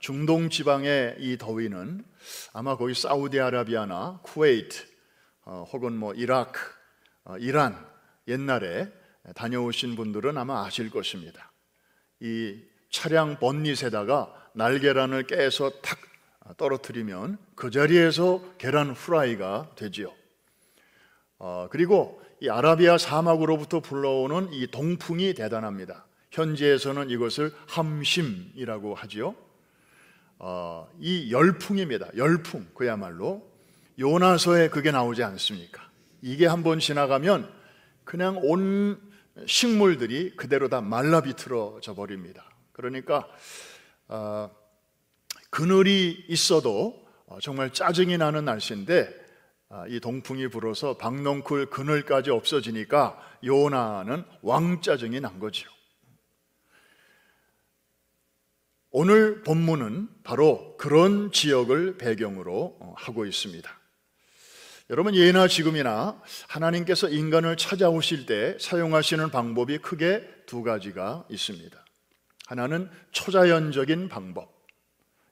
중동 지방의 이 더위는 아마 거기 사우디아라비아나 쿠웨이트 혹은 이라크, 이란 옛날에 다녀오신 분들은 아마 아실 것입니다. 이 차량 번닛에다가 날계란을 깨서 탁 떨어뜨리면 그 자리에서 계란 후라이가 되지요. 그리고 이 아라비아 사막으로부터 불러오는 이 동풍이 대단합니다. 현지에서는 이것을 함심이라고 하지요. 이 열풍입니다. 열풍, 그야말로 요나서에 그게 나오지 않습니까? 이게 한번 지나가면 그냥 온 식물들이 그대로 다 말라비틀어져 버립니다. 그러니까 그늘이 있어도 정말 짜증이 나는 날씨인데 이 동풍이 불어서 박넝쿨 그늘까지 없어지니까 요나는 왕짜증이 난 거죠. 오늘 본문은 바로 그런 지역을 배경으로 하고 있습니다. 여러분, 예나 지금이나 하나님께서 인간을 찾아오실 때 사용하시는 방법이 크게 두 가지가 있습니다. 하나는 초자연적인 방법,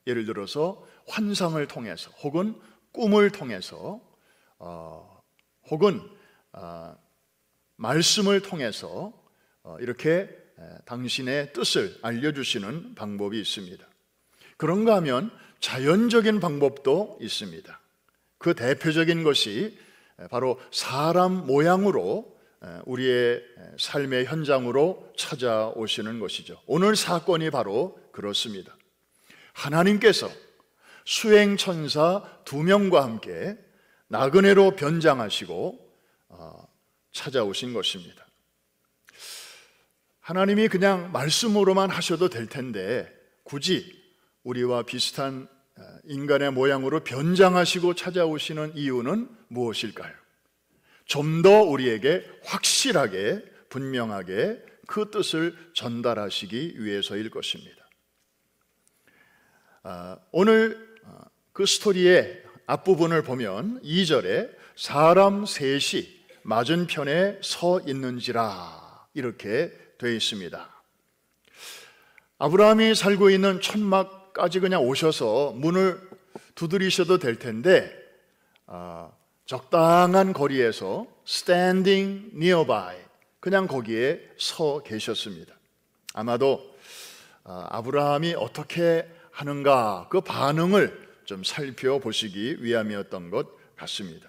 예를 들어서 환상을 통해서 혹은 꿈을 통해서 혹은 말씀을 통해서 이렇게 당신의 뜻을 알려주시는 방법이 있습니다. 그런가 하면 자연적인 방법도 있습니다. 그 대표적인 것이 바로 사람 모양으로 우리의 삶의 현장으로 찾아오시는 것이죠. 오늘 사건이 바로 그렇습니다. 하나님께서 수행천사 2명과 함께 나그네로 변장하시고 찾아오신 것입니다. 하나님이 그냥 말씀으로만 하셔도 될 텐데 굳이 우리와 비슷한 인간의 모양으로 변장하시고 찾아오시는 이유는 무엇일까요? 좀 더 우리에게 확실하게 분명하게 그 뜻을 전달하시기 위해서일 것입니다. 오늘 그 스토리의 앞부분을 보면 2절에 사람 셋이 맞은편에 서 있는지라 이렇게 되어 있습니다. 아브라함이 살고 있는 천막까지 그냥 오셔서 문을 두드리셔도 될 텐데 적당한 거리에서 standing nearby 그냥 거기에 서 계셨습니다. 아마도 아브라함이 어떻게 하는가 그 반응을 좀 살펴보시기 위함이었던 것 같습니다.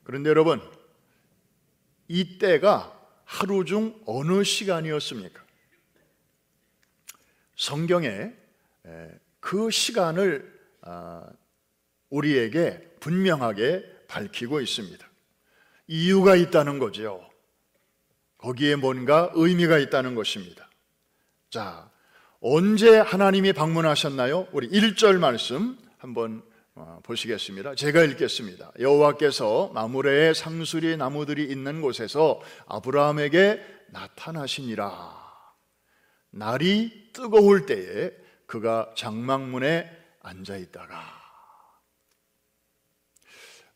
그런데 여러분, 이때가 하루 중 어느 시간이었습니까? 성경에 그 시간을 우리에게 분명하게 밝히고 있습니다. 이유가 있다는 거죠. 거기에 뭔가 의미가 있다는 것입니다. 자, 언제 하나님이 방문하셨나요? 우리 1절 말씀 한번 보시겠습니다. 제가 읽겠습니다. 여호와께서 마므레의 상수리 나무들이 있는 곳에서 아브라함에게 나타나시니라. 날이 뜨거울 때에 그가 장막문에 앉아 있다가.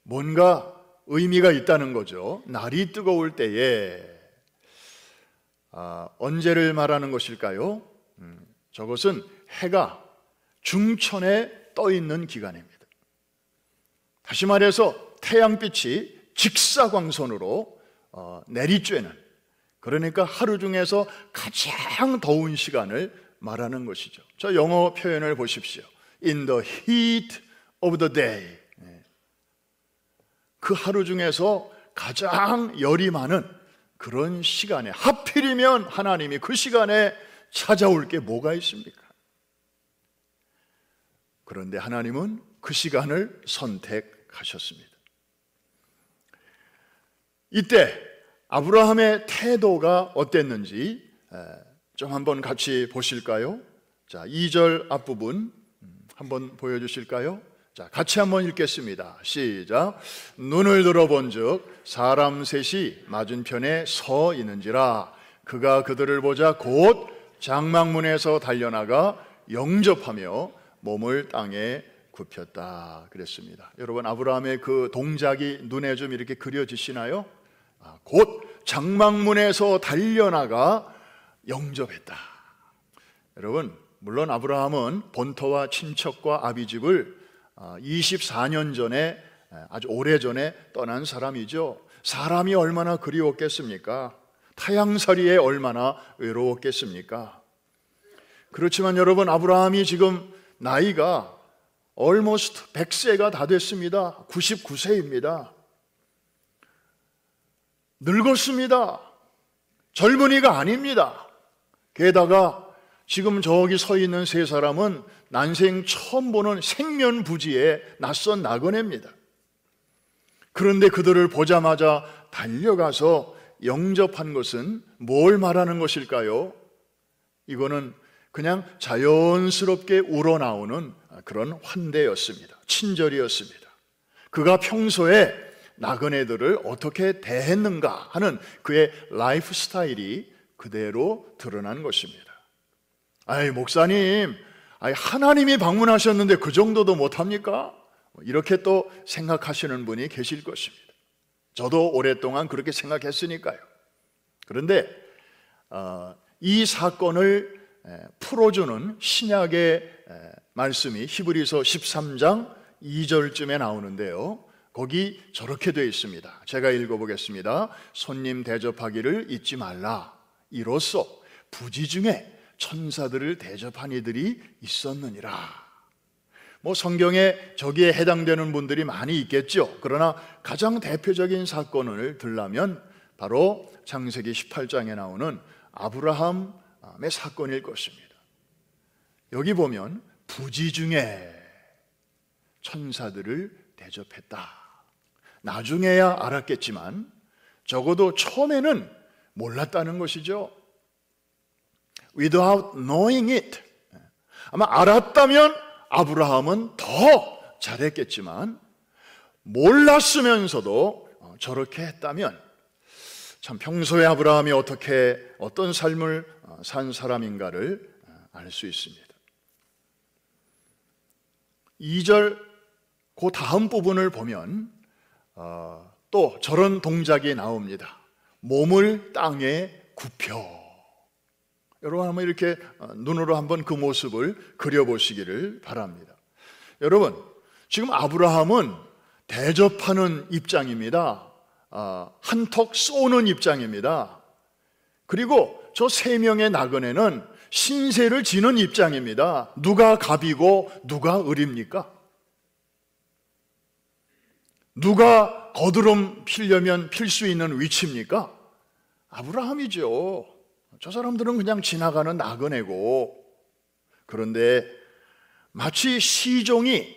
뭔가 의미가 있다는 거죠. 날이 뜨거울 때에 언제를 말하는 것일까요? 저것은 해가 중천에 떠 있는 기간입니다. 다시 말해서 태양빛이 직사광선으로 내리쬐는, 그러니까 하루 중에서 가장 더운 시간을 말하는 것이죠. 저 영어 표현을 보십시오. In the heat of the day. 그 하루 중에서 가장 열이 많은 그런 시간에, 하필이면 하나님이 그 시간에 찾아올 게 뭐가 있습니까? 그런데 하나님은 그 시간을 선택하셨습니다. 이때 아브라함의 태도가 어땠는지 좀 한번 같이 보실까요? 자, 2절 앞부분 한번 보여주실까요? 자, 같이 한번 읽겠습니다. 시작. 눈을 들어본즉 사람 셋이 맞은편에 서 있는지라. 그가 그들을 보자 곧 장막문에서 달려나가 영접하며 몸을 땅에 굽혔다 그랬습니다. 여러분, 아브라함의 그 동작이 눈에 좀 이렇게 그려지시나요? 곧 장막문에서 달려나가 영접했다. 여러분, 물론 아브라함은 본토와 친척과 아비집을 24년 전에, 아주 오래전에 떠난 사람이죠. 사람이 얼마나 그리웠겠습니까? 타향살이에 얼마나 외로웠겠습니까? 그렇지만 여러분, 아브라함이 지금 나이가 almost 100세가 다 됐습니다. 99세입니다. 늙었습니다. 젊은이가 아닙니다. 게다가 지금 저기 서 있는 세 사람은 난생 처음 보는 생면부지의 낯선 나그네입니다. 그런데 그들을 보자마자 달려가서 영접한 것은 뭘 말하는 것일까요? 이거는 그냥 자연스럽게 우러나오는 그런 환대였습니다. 친절이었습니다. 그가 평소에 나그네들을 어떻게 대했는가 하는 그의 라이프 스타일이 그대로 드러난 것입니다. 아이, 목사님, 하나님이 방문하셨는데 그 정도도 못합니까? 이렇게 또 생각하시는 분이 계실 것입니다. 저도 오랫동안 그렇게 생각했으니까요. 그런데 이 사건을 풀어주는 신약의 말씀이 히브리서 13장 2절쯤에 나오는데요, 거기 저렇게 되어 있습니다. 제가 읽어보겠습니다. 손님 대접하기를 잊지 말라. 이로써 부지 중에 천사들을 대접한 이들이 있었느니라. 성경에 저기에 해당되는 분들이 많이 있겠죠. 그러나 가장 대표적인 사건을 들라면 바로 창세기 18장에 나오는 아브라함의 사건일 것입니다. 여기 보면 부지 중에 천사들을 대접했다. 나중에야 알았겠지만 적어도 처음에는 몰랐다는 것이죠. Without knowing it. 아마 알았다면 아브라함은 더 잘했겠지만 몰랐으면서도 저렇게 했다면 참 평소에 아브라함이 어떤 삶을 산 사람인가를 알 수 있습니다. 2절 그 다음 부분을 보면 또 저런 동작이 나옵니다. 몸을 땅에 굽혀. 여러분 한번 이렇게 눈으로 한번 그 모습을 그려보시기를 바랍니다. 여러분, 지금 아브라함은 대접하는 입장입니다. 한턱 쏘는 입장입니다. 그리고 저 세 명의 나그네는 신세를 지는 입장입니다. 누가 갑이고 누가 을입니까? 누가 거드름 피려면 필 수 있는 위치입니까? 아브라함이죠. 저 사람들은 그냥 지나가는 나그네고, 그런데 마치 종이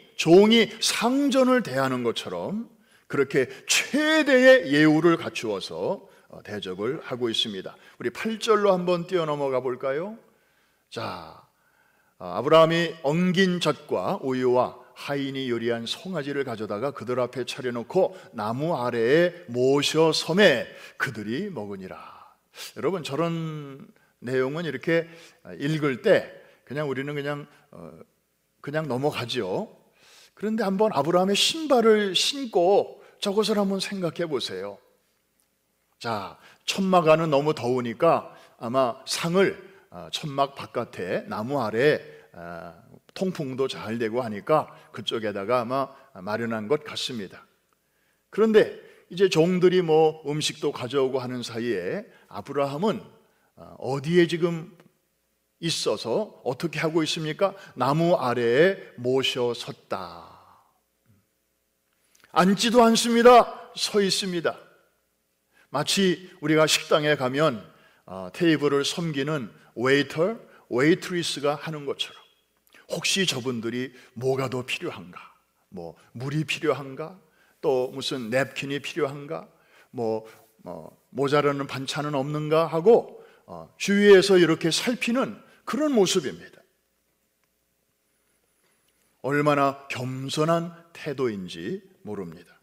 상전을 대하는 것처럼 그렇게 최대의 예우를 갖추어서 대접을 하고 있습니다. 우리 8절로 한번 뛰어넘어가 볼까요? 자, 아브라함이 엉긴 젖과 우유와 하인이 요리한 송아지를 가져다가 그들 앞에 차려놓고 나무 아래에 모셔 섬에 그들이 먹으니라. 여러분, 저런 내용은 이렇게 읽을 때 우리는 그냥 넘어가죠. 그런데 한번 아브라함의 신발을 신고 저것을 한번 생각해 보세요. 자, 천막 안은 너무 더우니까 아마 상을 천막 바깥에 나무 아래에 통풍도 잘 되고 하니까 그쪽에다가 아마 마련한 것 같습니다. 그런데 이제 종들이 음식도 가져오고 하는 사이에 아브라함은 어디에 지금 있어서 어떻게 하고 있습니까? 나무 아래에 모셔 섰다. 앉지도 않습니다. 서 있습니다. 마치 우리가 식당에 가면 테이블을 섬기는 웨이터, 웨이트리스가 하는 것처럼 혹시 저분들이 뭐가 더 필요한가? 물이 필요한가? 또 무슨 냅킨이 필요한가? 모자라는 반찬은 없는가? 하고 주위에서 이렇게 살피는 그런 모습입니다. 얼마나 겸손한 태도인지 모릅니다.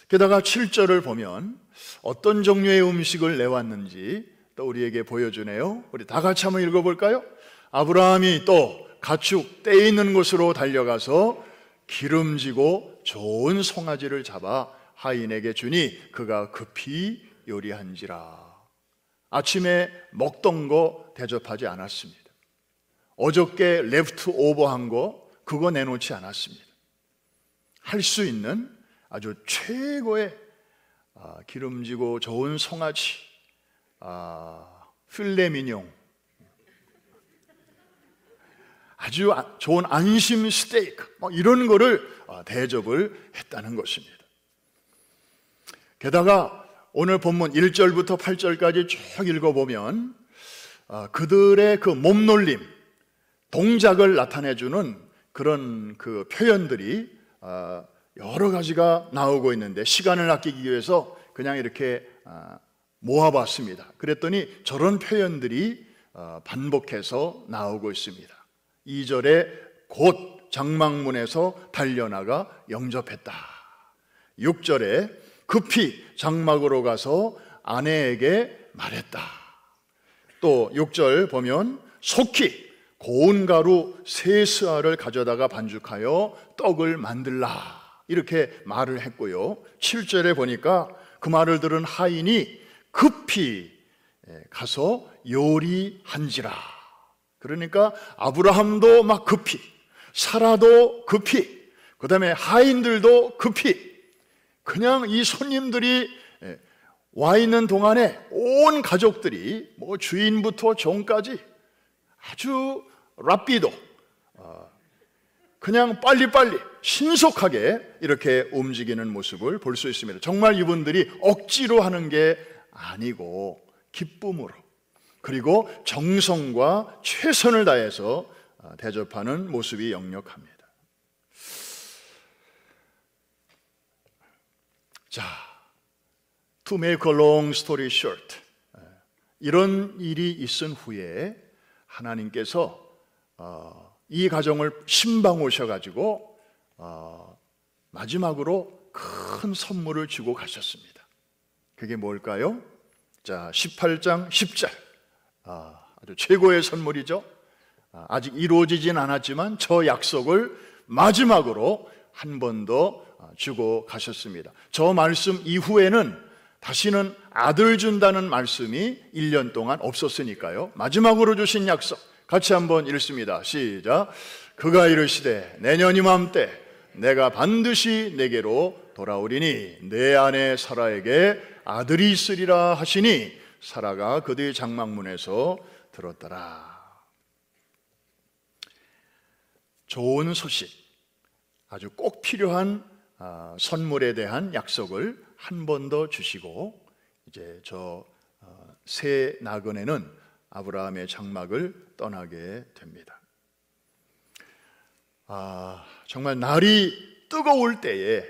게다가 7절을 보면 어떤 종류의 음식을 내왔는지 또 우리에게 보여주네요. 우리 다 같이 한번 읽어볼까요? 아브라함이 또 가축 떼 있는 곳으로 달려가서 기름지고 좋은 송아지를 잡아 하인에게 주니 그가 급히 요리한지라. 아침에 먹던 거 대접하지 않았습니다. 어저께 레프트 오버한 거 그거 내놓지 않았습니다. 할 수 있는 아주 최고의 기름지고 좋은 송아지, 필레미뇽, 아주 좋은 안심 스테이크 이런 거를 대접을 했다는 것입니다. 게다가 오늘 본문 1절부터 8절까지 쭉 읽어보면 그들의 그 몸놀림, 동작을 나타내주는 그런 그 표현들이 여러 가지가 나오고 있는데 시간을 아끼기 위해서 그냥 이렇게 모아봤습니다. 그랬더니 저런 표현들이 반복해서 나오고 있습니다. 2절에 곧 장막문에서 달려나가 영접했다. 6절에 급히 장막으로 가서 아내에게 말했다. 또 6절 보면 속히 고운 가루 세 스아를 가져다가 반죽하여 떡을 만들라 이렇게 말을 했고요. 7절에 보니까 그 말을 들은 하인이 급히 가서 요리한지라. 그러니까 아브라함도 막 급히, 사라도 급히, 그 다음에 하인들도 급히, 그냥 이 손님들이 와 있는 동안에 온 가족들이 뭐 주인부터 종까지 아주 라피도, 그냥 빨리빨리 신속하게 이렇게 움직이는 모습을 볼 수 있습니다. 정말 이분들이 억지로 하는 게 아니고 기쁨으로, 그리고 정성과 최선을 다해서 대접하는 모습이 역력합니다. 자, to make a long story short, 이런 일이 있은 후에 하나님께서 이 가정을 신방 오셔가지고 마지막으로 큰 선물을 주고 가셨습니다. 그게 뭘까요? 자, 18장 10절, 아주 최고의 선물이죠. 아직 이루어지진 않았지만 저 약속을 마지막으로 한 번 더 주고 가셨습니다. 저 말씀 이후에는 다시는 아들 준다는 말씀이 1년 동안 없었으니까요. 마지막으로 주신 약속 같이 한번 읽습니다. 시작. 그가 이르시되 내년 이맘때 내가 반드시 내게로 돌아오리니 내 아내 사라에게 아들이 있으리라 하시니 사라가 그들의 장막문에서 들었더라. 좋은 소식, 아주 꼭 필요한 선물에 대한 약속을 한 번 더 주시고 이제 저 새 나그네는 아브라함의 장막을 떠나게 됩니다. 정말 날이 뜨거울 때에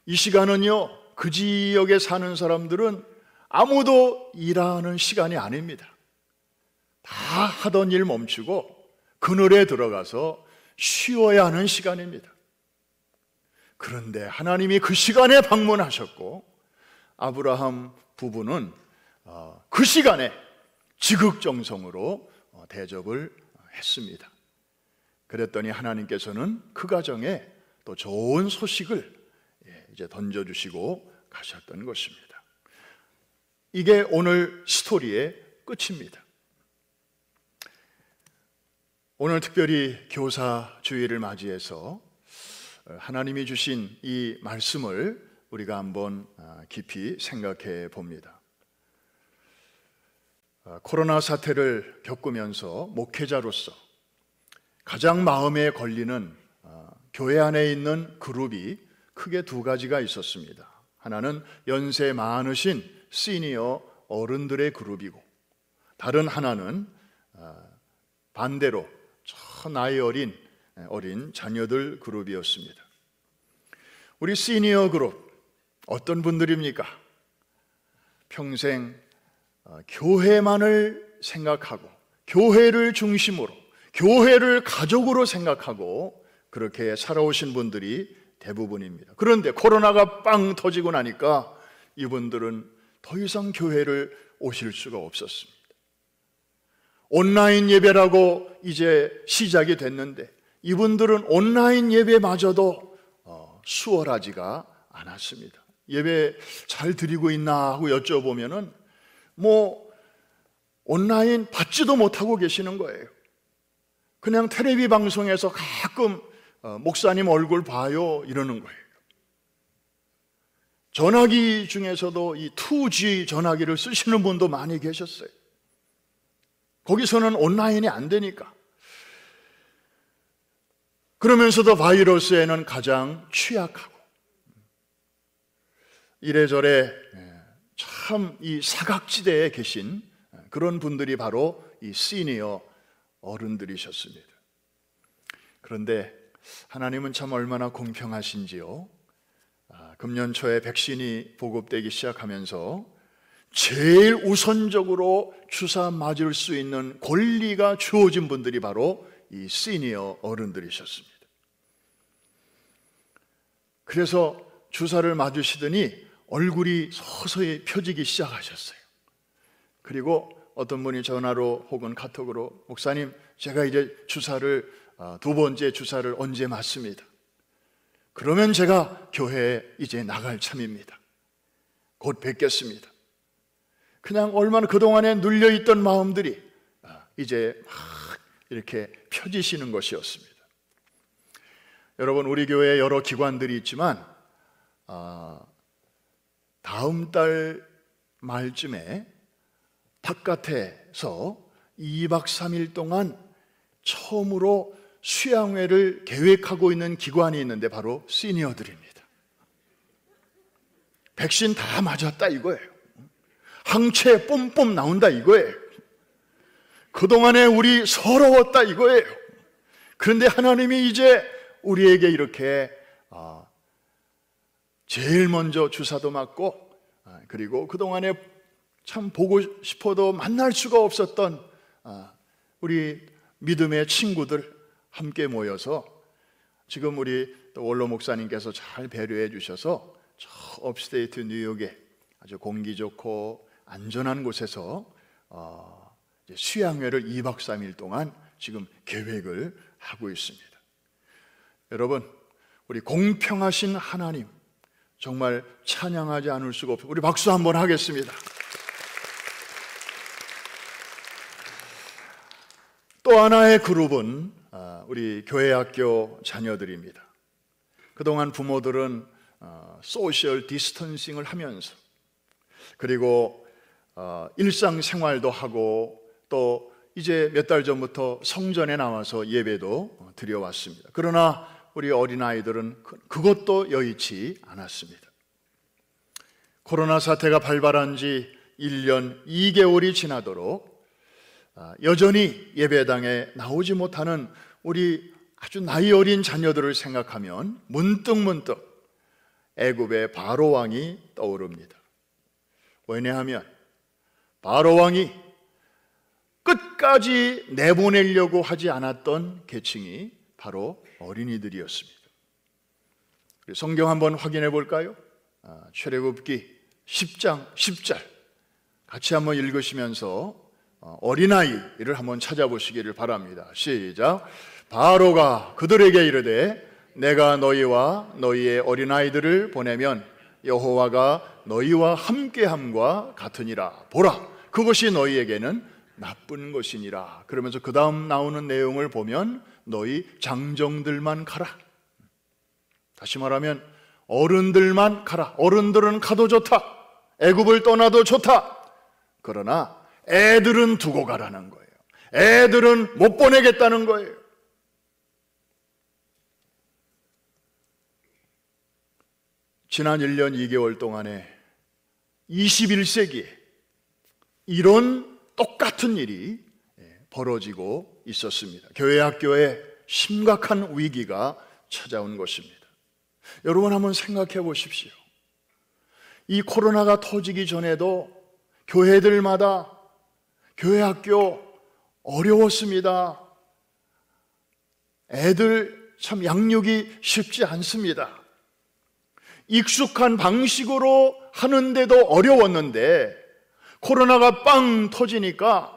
이 시간은요, 그 지역에 사는 사람들은 아무도 일하는 시간이 아닙니다. 다 하던 일 멈추고 그늘에 들어가서 쉬어야 하는 시간입니다. 그런데 하나님이 그 시간에 방문하셨고 아브라함 부부는 그 시간에 지극정성으로 대접을 했습니다. 그랬더니 하나님께서는 그 가정에 또 좋은 소식을 이제 던져주시고 가셨던 것입니다. 이게 오늘 스토리의 끝입니다. 오늘 특별히 교사 주일을 맞이해서 하나님이 주신 이 말씀을 우리가 한번 깊이 생각해 봅니다. 코로나 사태를 겪으면서 목회자로서 가장 마음에 걸리는 교회 안에 있는 그룹이 크게 두 가지가 있었습니다. 하나는 연세 많으신 시니어 어른들의 그룹이고, 다른 하나는 반대로 저 나이 어린 자녀들 그룹이었습니다. 우리 시니어 그룹 어떤 분들입니까? 평생 교회만을 생각하고 교회를 중심으로 교회를 가족으로 생각하고 그렇게 살아오신 분들이 대부분입니다. 그런데 코로나가 빵 터지고 나니까 이분들은 더 이상 교회를 오실 수가 없었습니다. 온라인 예배라고 이제 시작이 됐는데 이분들은 온라인 예배마저도 수월하지가 않았습니다. 예배 잘 드리고 있나 하고 여쭤보면은 온라인 받지도 못하고 계시는 거예요. 그냥 텔레비 방송에서 가끔 목사님 얼굴 봐요 이러는 거예요. 전화기 중에서도 이 2G 전화기를 쓰시는 분도 많이 계셨어요. 거기서는 온라인이 안 되니까. 그러면서도 바이러스에는 가장 취약하고 이래저래 참 이 사각지대에 계신 그런 분들이 바로 이 시니어 어른들이셨습니다. 그런데 하나님은 참 얼마나 공평하신지요. 금년 초에 백신이 보급되기 시작하면서 제일 우선적으로 주사 맞을 수 있는 권리가 주어진 분들이 바로 이 시니어 어른들이셨습니다. 그래서 주사를 맞으시더니 얼굴이 서서히 펴지기 시작하셨어요. 그리고 어떤 분이 전화로 혹은 카톡으로 목사님 제가 이제 주사를 2번째 주사를 언제 맞습니다. 그러면 제가 교회에 이제 나갈 참입니다. 곧 뵙겠습니다. 그냥 얼마나 그동안에 눌려있던 마음들이 이제 막 이렇게 펴지시는 것이었습니다. 여러분, 우리 교회에 여러 기관들이 있지만 다음 달 말쯤에 바깥에서 2박 3일 동안 처음으로 수양회를 계획하고 있는 기관이 있는데 바로 시니어들입니다. 백신 다 맞았다 이거예요. 항체 뽐뽐 나온다 이거예요. 그동안에 우리 서러웠다 이거예요. 그런데 하나님이 이제 우리에게 이렇게 제일 먼저 주사도 맞고 그리고 그동안에 참 보고 싶어도 만날 수가 없었던 우리 믿음의 친구들 함께 모여서 지금 우리 또 원로 목사님께서 잘 배려해 주셔서 저 업스테이트 뉴욕에 아주 공기 좋고 안전한 곳에서 수양회를 2박 3일 동안 지금 계획을 하고 있습니다. 여러분, 우리 공평하신 하나님 정말 찬양하지 않을 수가 없어요. 우리 박수 한번 하겠습니다. 또 하나의 그룹은 우리 교회학교 자녀들입니다. 그동안 부모들은 소셜 디스턴싱을 하면서 그리고 일상생활도 하고 또 이제 몇 달 전부터 성전에 나와서 예배도 드려왔습니다. 그러나 우리 어린아이들은 그것도 여의치 않았습니다. 코로나 사태가 발발한 지 1년 2개월이 지나도록 여전히 예배당에 나오지 못하는 우리 아주 나이 어린 자녀들을 생각하면 문득문득 애굽의 바로 왕이 떠오릅니다. 왜냐하면 바로 왕이 끝까지 내보내려고 하지 않았던 계층이 바로 어린이들이었습니다. 성경 한번 확인해 볼까요? 출애굽기 10장 10절 같이 한번 읽으시면서 어린아이를 한번 찾아보시기를 바랍니다. 시작. 바로가 그들에게 이르되 내가 너희와 너희의 어린아이들을 보내면 여호와가 너희와 함께함과 같으니라. 보라, 그것이 너희에게는 나쁜 것이니라. 그러면서 그 다음 나오는 내용을 보면 너희 장정들만 가라. 다시 말하면 어른들만 가라. 어른들은 가도 좋다. 애굽을 떠나도 좋다. 그러나 애들은 두고 가라는 거예요. 애들은 못 보내겠다는 거예요. 지난 1년 2개월 동안에 21세기에 이런 똑같은 일이 벌어지고 있었습니다. 교회 학교에 심각한 위기가 찾아온 것입니다. 여러분 한번 생각해 보십시오. 이 코로나가 터지기 전에도 교회들마다 교회 학교 어려웠습니다. 애들 참 양육이 쉽지 않습니다. 익숙한 방식으로 하는데도 어려웠는데 코로나가 빵 터지니까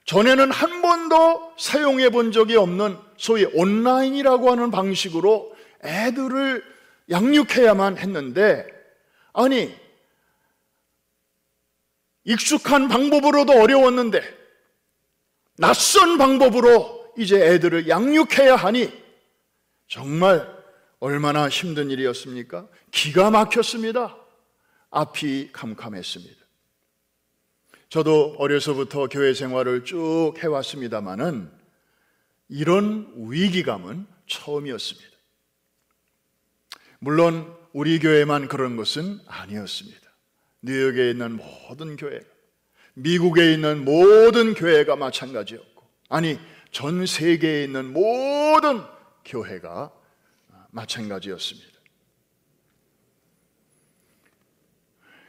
전에는 한 번도 사용해 본 적이 없는 소위 온라인이라고 하는 방식으로 애들을 양육해야만 했는데, 아니 익숙한 방법으로도 어려웠는데 낯선 방법으로 이제 애들을 양육해야 하니 정말 얼마나 힘든 일이었습니까? 기가 막혔습니다. 앞이 캄캄했습니다. 저도 어려서부터 교회 생활을 쭉 해왔습니다마는 이런 위기감은 처음이었습니다. 물론 우리 교회만 그런 것은 아니었습니다. 뉴욕에 있는 모든 교회가, 미국에 있는 모든 교회가 마찬가지였고, 아니 전 세계에 있는 모든 교회가 마찬가지였습니다.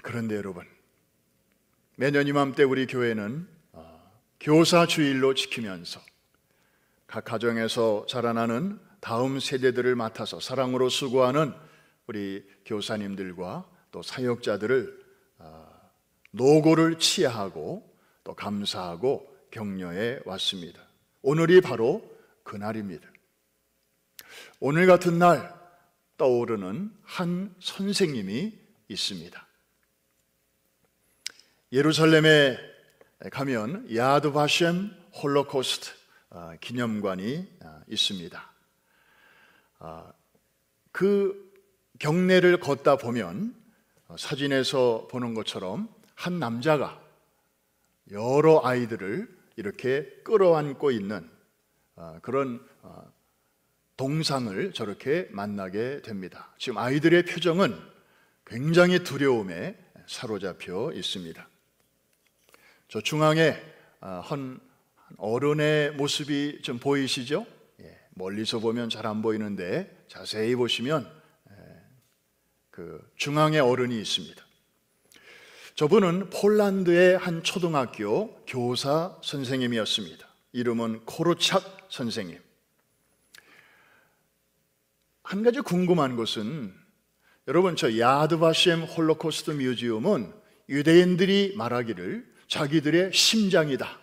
그런데 여러분, 매년 이맘때 우리 교회는 교사 주일로 지키면서 각 가정에서 자라나는 다음 세대들을 맡아서 사랑으로 수고하는 우리 교사님들과 또 사역자들을 노고를 치하하고 또 감사하고 격려해 왔습니다. 오늘이 바로 그날입니다. 오늘 같은 날 떠오르는 한 선생님이 있습니다. 예루살렘에 가면 야드 바셴 홀로코스트 기념관이 있습니다. 그 경내를 걷다 보면 사진에서 보는 것처럼 한 남자가 여러 아이들을 이렇게 끌어안고 있는 그런 동상을 저렇게 만나게 됩니다. 지금 아이들의 표정은 굉장히 두려움에 사로잡혀 있습니다. 저 중앙에 한 어른의 모습이 좀 보이시죠? 멀리서 보면 잘 안 보이는데 자세히 보시면 그 중앙에 어른이 있습니다. 저분은 폴란드의 한 초등학교 교사 선생님이었습니다. 이름은 코르착 선생님. 한 가지 궁금한 것은, 여러분, 저 야드바셴 홀로코스트 뮤지엄은 유대인들이 말하기를 자기들의 심장이다,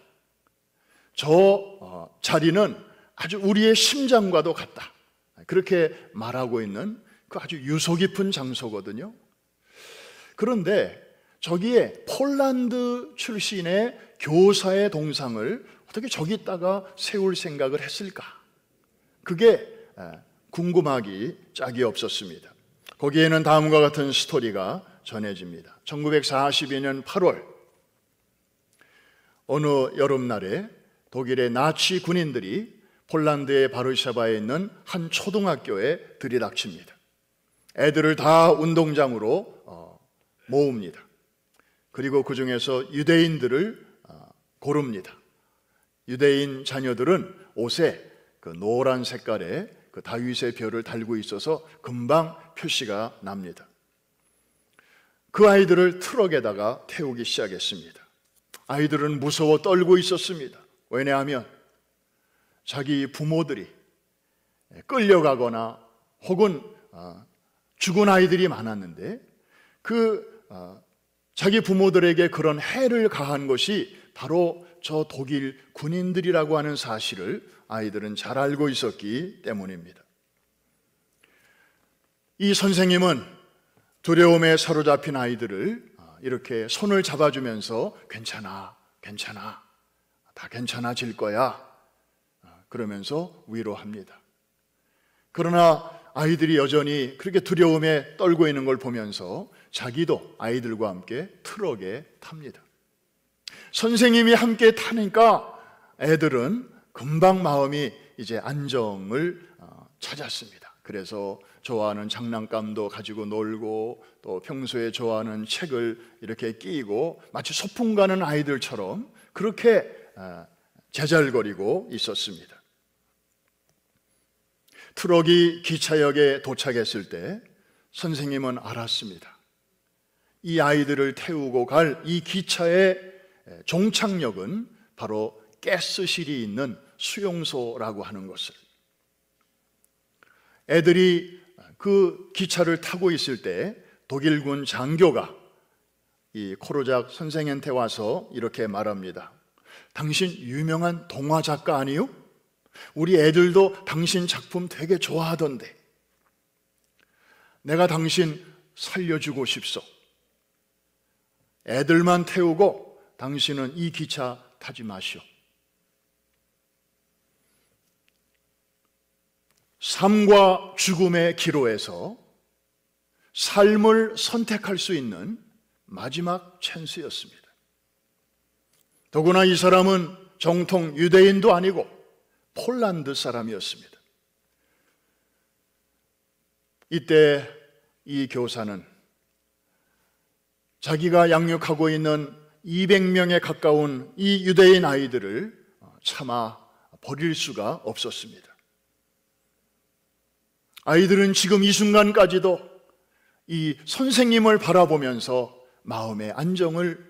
저 자리는 아주 우리의 심장과도 같다, 그렇게 말하고 있는 그 아주 유서 깊은 장소거든요. 그런데 저기에 폴란드 출신의 교사의 동상을 어떻게 저기다가 세울 생각을 했을까? 그게 궁금하기 짝이 없었습니다. 거기에는 다음과 같은 스토리가 전해집니다. 1942년 8월 어느 여름날에 독일의 나치 군인들이 폴란드의 바르샤바에 있는 한 초등학교에 들이닥칩니다. 애들을 다 운동장으로 모읍니다. 그리고 그 중에서 유대인들을 고릅니다. 유대인 자녀들은 옷에 그 노란 색깔의 그 다윗의 별을 달고 있어서 금방 표시가 납니다. 그 아이들을 트럭에다가 태우기 시작했습니다. 아이들은 무서워 떨고 있었습니다. 왜냐하면 자기 부모들이 끌려가거나 혹은 죽은 아이들이 많았는데 그 자기 부모들에게 그런 해를 가한 것이 바로 저 독일 군인들이라고 하는 사실을 아이들은 잘 알고 있었기 때문입니다. 이 선생님은 두려움에 사로잡힌 아이들을 이렇게 손을 잡아주면서 괜찮아, 괜찮아, 다 괜찮아질 거야, 그러면서 위로합니다. 그러나 아이들이 여전히 그렇게 두려움에 떨고 있는 걸 보면서 자기도 아이들과 함께 트럭에 탑니다. 선생님이 함께 타니까 애들은 금방 마음이 이제 안정을 찾았습니다. 그래서 좋아하는 장난감도 가지고 놀고 또 평소에 좋아하는 책을 이렇게 끼고 마치 소풍 가는 아이들처럼 그렇게 제잘거리고 있었습니다. 트럭이 기차역에 도착했을 때 선생님은 알았습니다. 이 아이들을 태우고 갈 이 기차의 종착역은 바로 가스실이 있는 수용소라고 하는 것을. 애들이 그 기차를 타고 있을 때 독일군 장교가 이 코르작 선생한테 와서 이렇게 말합니다. 당신 유명한 동화 작가 아니요? 우리 애들도 당신 작품 되게 좋아하던데 내가 당신 살려주고 싶소. 애들만 태우고 당신은 이 기차 타지 마시오. 삶과 죽음의 기로에서 삶을 선택할 수 있는 마지막 찬스였습니다. 더구나 이 사람은 정통 유대인도 아니고 폴란드 사람이었습니다. 이때 이 교사는 자기가 양육하고 있는 200명에 가까운 이 유대인 아이들을 차마 버릴 수가 없었습니다. 아이들은 지금 이 순간까지도 이 선생님을 바라보면서 마음의 안정을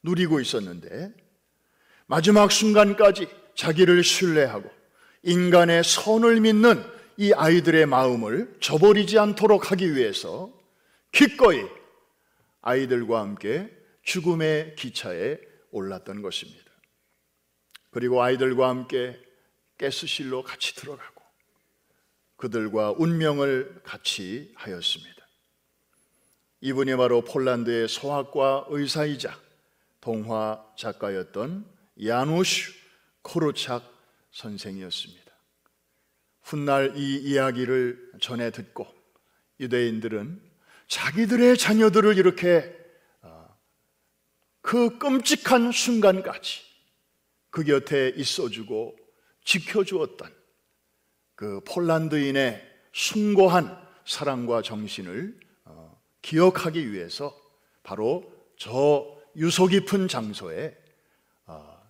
누리고 있었는데, 마지막 순간까지 자기를 신뢰하고 인간의 선을 믿는 이 아이들의 마음을 저버리지 않도록 하기 위해서 기꺼이 아이들과 함께 죽음의 기차에 올랐던 것입니다. 그리고 아이들과 함께 가스실로 같이 들어가고 그들과 운명을 같이 하였습니다. 이분이 바로 폴란드의 소아과 의사이자 동화 작가였던 야누sz 코르착 선생이었습니다. 훗날 이 이야기를 전해 듣고 유대인들은 자기들의 자녀들을 이렇게 그 끔찍한 순간까지 그 곁에 있어주고 지켜주었던 그 폴란드인의 숭고한 사랑과 정신을 기억하기 위해서 바로 저 유서 깊은 장소에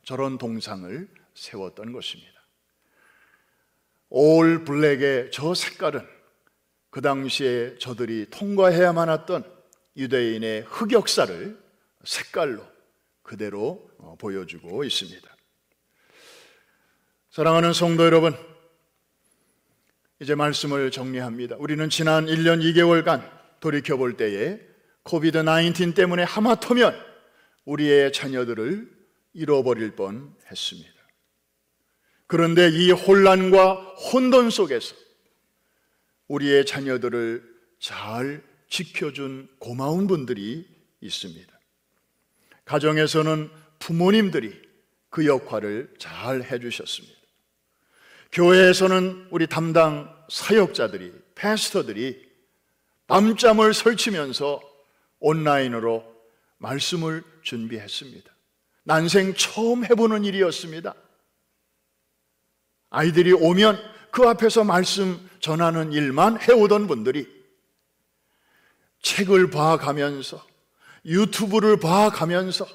저런 동상을 세웠던 것입니다. 올 블랙의 저 색깔은 그 당시에 저들이 통과해야만 했던 유대인의 흑역사를 색깔로 그대로 보여주고 있습니다. 사랑하는 성도 여러분, 이제 말씀을 정리합니다. 우리는 지난 1년 2개월간 돌이켜볼 때에 코비드-19 때문에 하마터면 우리의 자녀들을 잃어버릴 뻔했습니다. 그런데 이 혼란과 혼돈 속에서 우리의 자녀들을 잘 지켜준 고마운 분들이 있습니다. 가정에서는 부모님들이 그 역할을 잘 해주셨습니다. 교회에서는 우리 담당 사역자들이, 패스터들이 밤잠을 설치면서 온라인으로 말씀을 준비했습니다. 난생 처음 해보는 일이었습니다. 아이들이 오면 그 앞에서 말씀 전하는 일만 해오던 분들이 책을 봐가면서 유튜브를 봐가면서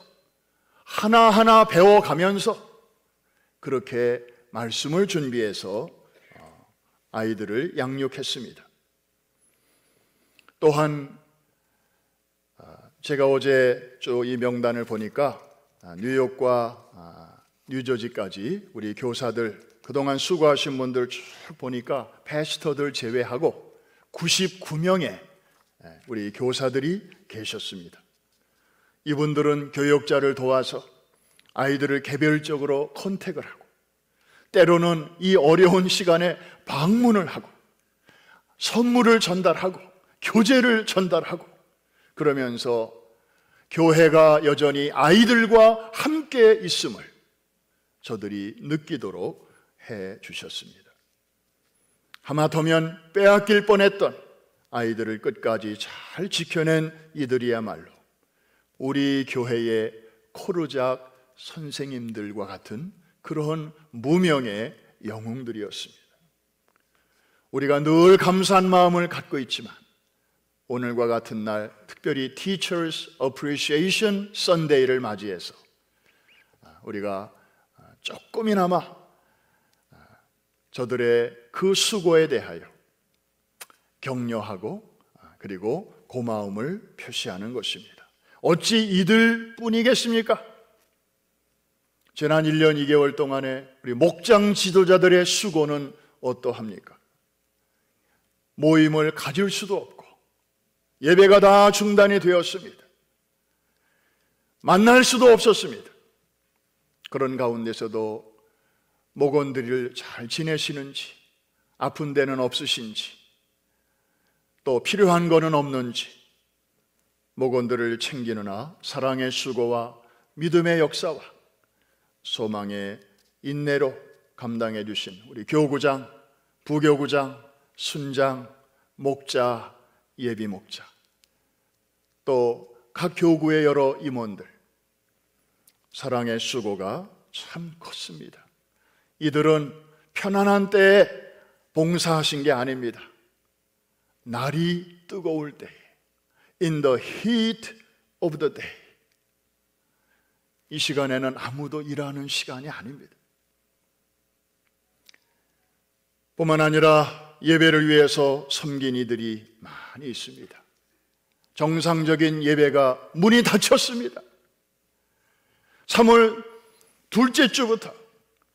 하나하나 배워가면서 그렇게 말씀을 준비해서 아이들을 양육했습니다. 또한 제가 어제 이 명단을 보니까 뉴욕과 뉴저지까지 우리 교사들 그동안 수고하신 분들 쭉 보니까 패스터들 제외하고 99명의 우리 교사들이 계셨습니다. 이분들은 교역자를 도와서 아이들을 개별적으로 컨택을 하고 때로는 이 어려운 시간에 방문을 하고 선물을 전달하고 교재를 전달하고 그러면서 교회가 여전히 아이들과 함께 있음을 저들이 느끼도록 해 주셨습니다. 하마터면 빼앗길 뻔했던 아이들을 끝까지 잘 지켜낸 이들이야말로 우리 교회의 코르작 선생님들과 같은 그런 무명의 영웅들이었습니다. 우리가 늘 감사한 마음을 갖고 있지만 오늘과 같은 날 특별히 Teachers Appreciation Sunday를 맞이해서 우리가 조금이나마 저들의 그 수고에 대하여 격려하고 그리고 고마움을 표시하는 것입니다. 어찌 이들뿐이겠습니까? 지난 1년 2개월 동안에 우리 목장 지도자들의 수고는 어떠합니까? 모임을 가질 수도 없고 예배가 다 중단이 되었습니다. 만날 수도 없었습니다. 그런 가운데서도 목원들을 잘 지내시는지, 아픈 데는 없으신지, 또 필요한 거는 없는지 목원들을 챙기느라 사랑의 수고와 믿음의 역사와 소망의 인내로 감당해 주신 우리 교구장, 부교구장, 순장, 목자, 예비 목자, 또 각 교구의 여러 임원들, 사랑의 수고가 참 컸습니다. 이들은 편안한 때에 봉사하신 게 아닙니다. 날이 뜨거울 때에, in the heat of the day, 이 시간에는 아무도 일하는 시간이 아닙니다. 뿐만 아니라 예배를 위해서 섬긴 이들이 많이 있습니다. 정상적인 예배가 문이 닫혔습니다. 3월 둘째 주부터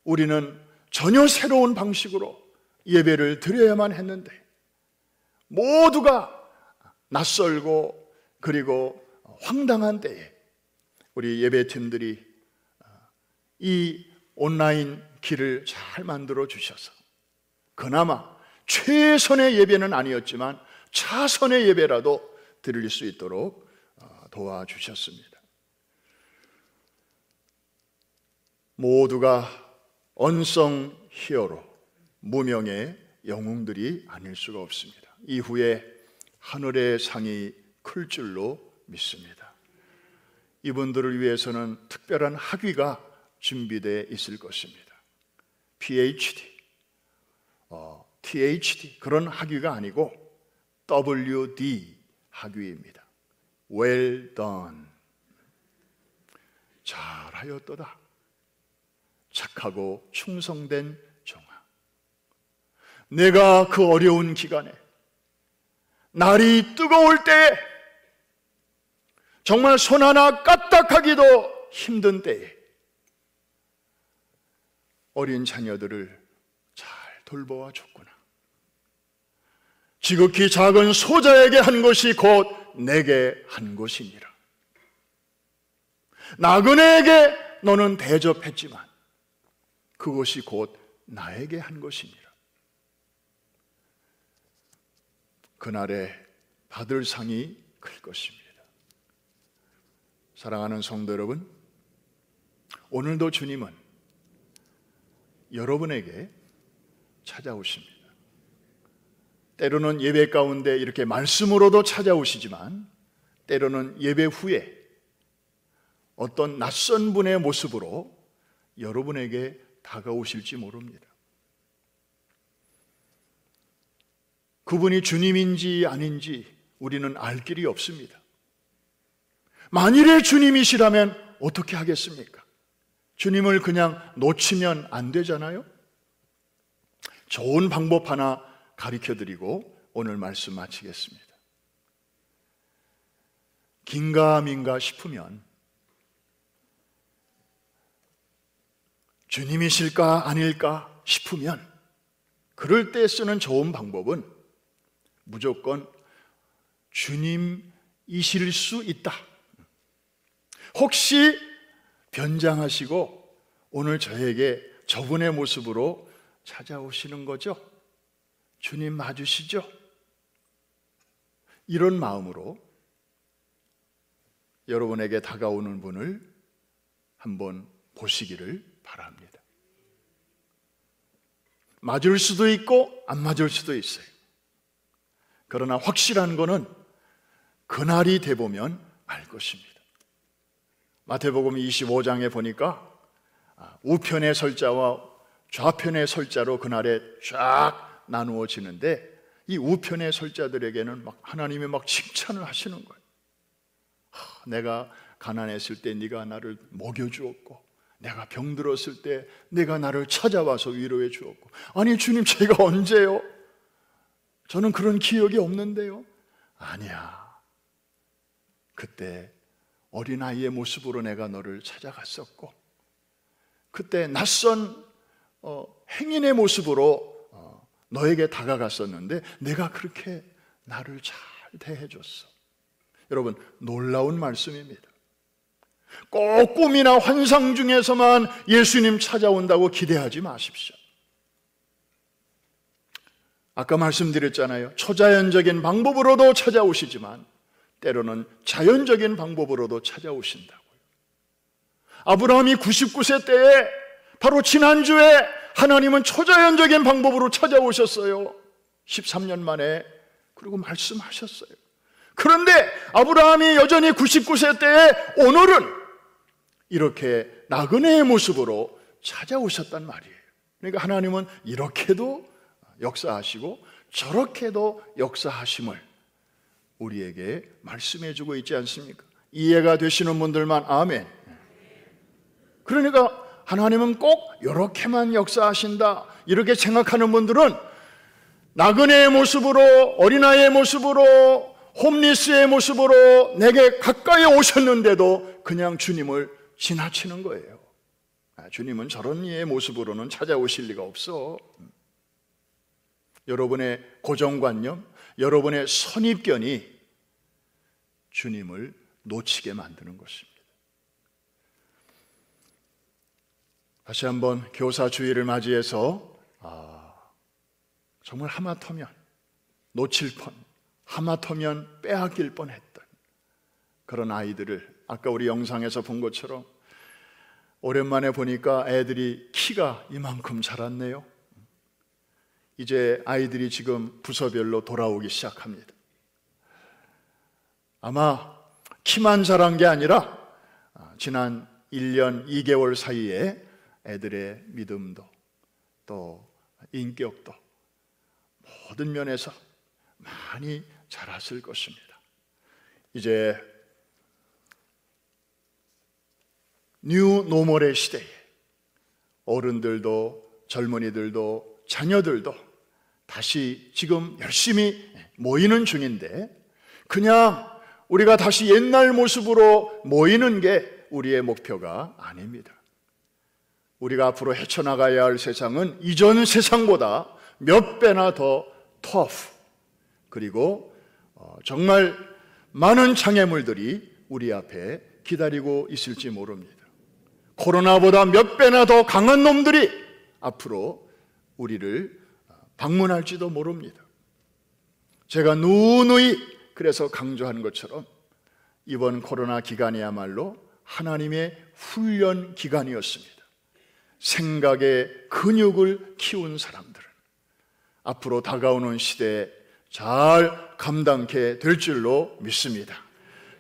우리는 전혀 새로운 방식으로 예배를 드려야만 했는데, 모두가 낯설고 그리고 황당한 때에 우리 예배팀들이 이 온라인 길을 잘 만들어 주셔서 그나마 최선의 예배는 아니었지만 차선의 예배라도 드릴 수 있도록 도와주셨습니다. 모두가 언성 히어로, 무명의 영웅들이 아닐 수가 없습니다. 이후에 하늘의 상이 클 줄로 믿습니다. 이분들을 위해서는 특별한 학위가 준비되어 있을 것입니다. PhD, THD 그런 학위가 아니고 WD 학위입니다. Well done, 잘하였도다, 착하고 충성된 종아. 내가 그 어려운 기간에, 날이 뜨거울 때에, 정말 손 하나 까딱하기도 힘든 때에 어린 자녀들을 잘 돌보아 줬구나. 지극히 작은 소자에게 한 것이 곧 내게 한 것이니라. 나그네에게 너는 대접했지만 그것이 곧 나에게 한 것이니라. 그날에 받을 상이 클 것입니다. 사랑하는 성도 여러분, 오늘도 주님은 여러분에게 찾아오십니다. 때로는 예배 가운데 이렇게 말씀으로도 찾아오시지만, 때로는 예배 후에 어떤 낯선 분의 모습으로 여러분에게 다가오실지 모릅니다. 그분이 주님인지 아닌지 우리는 알 길이 없습니다. 만일에 주님이시라면 어떻게 하겠습니까? 주님을 그냥 놓치면 안 되잖아요. 좋은 방법 하나 가르쳐드리고 오늘 말씀 마치겠습니다. 긴가민가 싶으면, 주님이실까 아닐까 싶으면, 그럴 때 쓰는 좋은 방법은 무조건 주님이실 수 있다. 혹시 변장하시고 오늘 저에게 저분의 모습으로 찾아오시는 거죠? 주님 맞으시죠? 이런 마음으로 여러분에게 다가오는 분을 한번 보시기를 바랍니다. 맞을 수도 있고 안 맞을 수도 있어요. 그러나 확실한 거는 그날이 돼보면 알 것입니다. 마태복음 25장에 보니까 우편의 설자와 좌편의 설자로 그날에 쫙 나누어지는데, 이 우편의 설자들에게는 막 하나님이 막 칭찬을 하시는 거예요. 내가 가난했을 때 네가 나를 먹여주었고, 내가 병들었을 때 네가 나를 찾아와서 위로해 주었고. 아니 주님, 제가 언제요? 저는 그런 기억이 없는데요. 아니야, 그때 어린아이의 모습으로 내가 너를 찾아갔었고, 그때 낯선 행인의 모습으로 너에게 다가갔었는데 내가 그렇게 나를 잘 대해줬어. 여러분, 놀라운 말씀입니다. 꼭 꿈이나 환상 중에서만 예수님 찾아온다고 기대하지 마십시오. 아까 말씀드렸잖아요. 초자연적인 방법으로도 찾아오시지만 때로는 자연적인 방법으로도 찾아오신다고요. 아브라함이 99세 때에, 바로 지난주에 하나님은 초자연적인 방법으로 찾아오셨어요. 13년 만에 그리고 말씀하셨어요. 그런데 아브라함이 여전히 99세 때에 오늘은 이렇게 나그네의 모습으로 찾아오셨단 말이에요. 그러니까 하나님은 이렇게도 역사하시고 저렇게도 역사하심을 우리에게 말씀해주고 있지 않습니까? 이해가 되시는 분들만 아멘. 그러니까 하나님은 꼭 이렇게만 역사하신다 이렇게 생각하는 분들은 나그네의 모습으로, 어린아이의 모습으로, 홈리스의 모습으로 내게 가까이 오셨는데도 그냥 주님을 지나치는 거예요. 주님은 저런 이의 모습으로는 찾아오실 리가 없어. 여러분의 고정관념, 여러분의 선입견이 주님을 놓치게 만드는 것입니다. 다시 한번 교사주의를 맞이해서 정말 하마터면 놓칠 뻔, 하마터면 빼앗길 뻔했던 그런 아이들을 아까 우리 영상에서 본 것처럼 오랜만에 보니까 애들이 키가 이만큼 자랐네요. 이제 아이들이 지금 부서별로 돌아오기 시작합니다. 아마 키만 자란 게 아니라 지난 1년 2개월 사이에 애들의 믿음도 또 인격도 모든 면에서 많이 자랐을 것입니다. 이제 뉴 노멀의 시대에 어른들도 젊은이들도 자녀들도 다시 지금 열심히 모이는 중인데 그냥 우리가 다시 옛날 모습으로 모이는 게 우리의 목표가 아닙니다. 우리가 앞으로 헤쳐나가야 할 세상은 이전 세상보다 몇 배나 더 터프 그리고 정말 많은 장애물들이 우리 앞에 기다리고 있을지 모릅니다. 코로나보다 몇 배나 더 강한 놈들이 앞으로 우리를 방문할지도 모릅니다. 제가 누누이 그래서 강조한 것처럼 이번 코로나 기간이야말로 하나님의 훈련 기간이었습니다. 생각의 근육을 키운 사람들은 앞으로 다가오는 시대에 잘 감당케 될 줄로 믿습니다.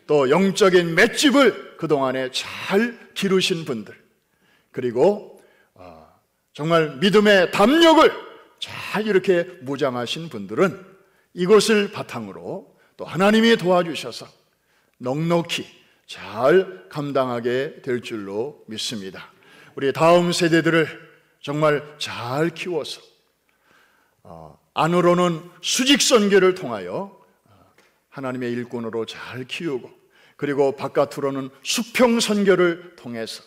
또 영적인 맷집을 그동안에 잘 기르신 분들 그리고 정말 믿음의 담력을 잘 이렇게 무장하신 분들은 이것을 바탕으로 또 하나님이 도와주셔서 넉넉히 잘 감당하게 될 줄로 믿습니다. 우리 다음 세대들을 정말 잘 키워서 안으로는 수직 선교를 통하여 하나님의 일꾼으로 잘 키우고 그리고 바깥으로는 수평 선교를 통해서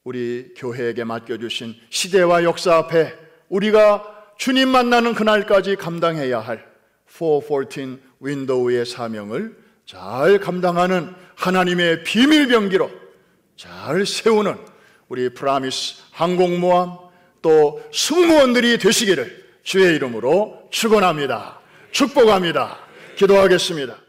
우리 교회에게 맡겨주신 시대와 역사 앞에 우리가 주님 만나는 그날까지 감당해야 할 414 윈도우의 사명을 잘 감당하는 하나님의 비밀 병기로 잘 세우는 우리 프라미스 항공모함 또 승무원들이 되시기를 주의 이름으로 축원합니다. 축복합니다. 기도하겠습니다.